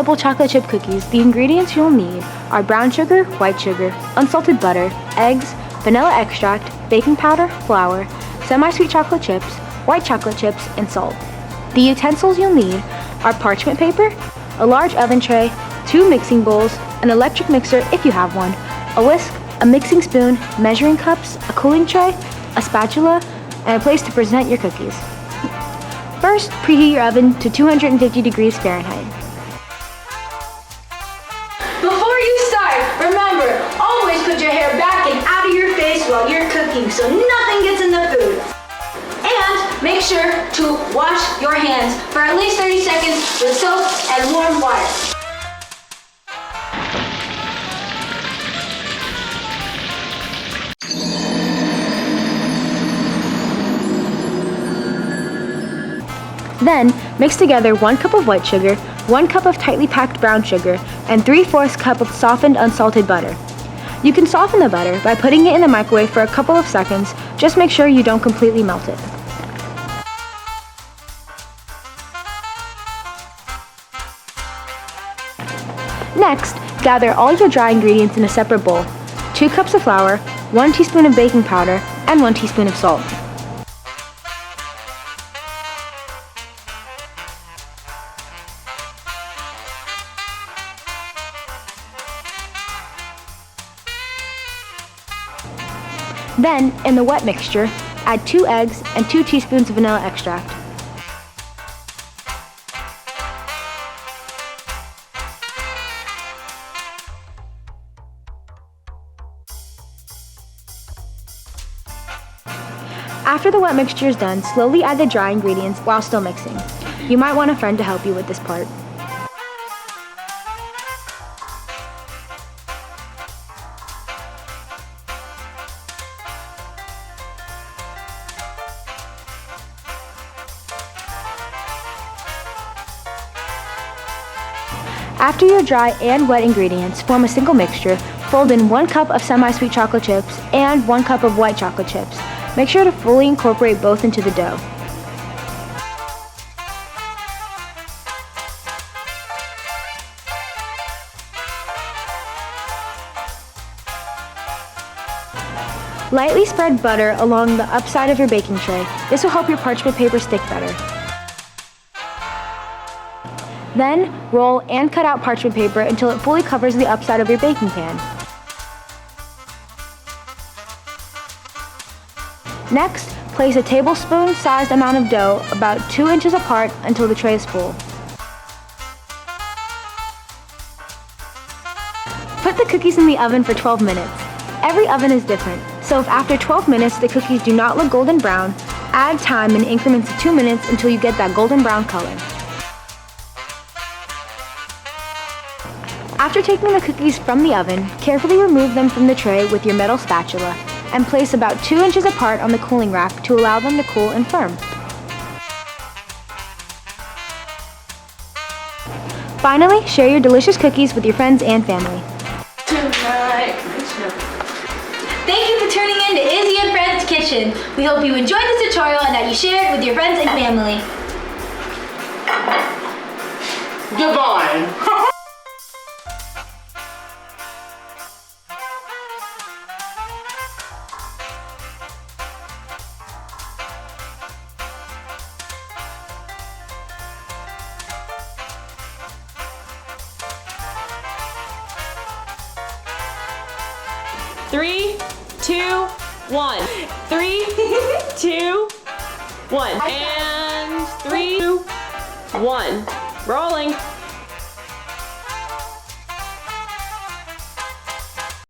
double chocolate chip cookies, the ingredients you'll need are brown sugar, white sugar, unsalted butter, eggs, vanilla extract, baking powder, flour, semi-sweet chocolate chips, white chocolate chips, and salt. The utensils you'll need are parchment paper, a large oven tray, 2 mixing bowls, an electric mixer if you have one, a whisk, a mixing spoon, measuring cups, a cooling tray, a spatula, and a place to present your cookies. First, preheat your oven to 250 degrees Fahrenheit. Before you start, remember, always put your hair back and out of your face while you're cooking so nothing gets in the food. And make sure to wash your hands for at least 30 seconds with soap and warm water. Then, mix together 1 cup of white sugar, 1 cup of tightly packed brown sugar, and 3/4 cup of softened unsalted butter. You can soften the butter by putting it in the microwave for a couple of seconds. Just make sure you don't completely melt it. Next, gather all your dry ingredients in a separate bowl. 2 cups of flour, 1 teaspoon of baking powder, and 1 teaspoon of salt. Then, in the wet mixture, add 2 eggs and 2 teaspoons of vanilla extract. After the wet mixture is done, slowly add the dry ingredients while still mixing. You might want a friend to help you with this part. After your dry and wet ingredients form a single mixture, fold in 1 cup of semi-sweet chocolate chips and 1 cup of white chocolate chips. Make sure to fully incorporate both into the dough. Lightly spread butter along the upside of your baking tray. This will help your parchment paper stick better. Then, roll and cut out parchment paper until it fully covers the upside of your baking pan. Next, place a tablespoon-sized amount of dough about 2 inches apart until the tray is full. Put the cookies in the oven for 12 minutes. Every oven is different, so if after 12 minutes the cookies do not look golden brown, add time in increments of 2 minutes until you get that golden brown color. After taking the cookies from the oven, carefully remove them from the tray with your metal spatula and place about 2 inches apart on the cooling rack to allow them to cool and firm. Finally, share your delicious cookies with your friends and family. Thank you for tuning in to Izzy and Fred's Kitchen. We hope you enjoyed this tutorial and that you share it with your friends and family. Divine. Three, 2, 1. 3, 2, 1. And 3, 2, 1. Rolling.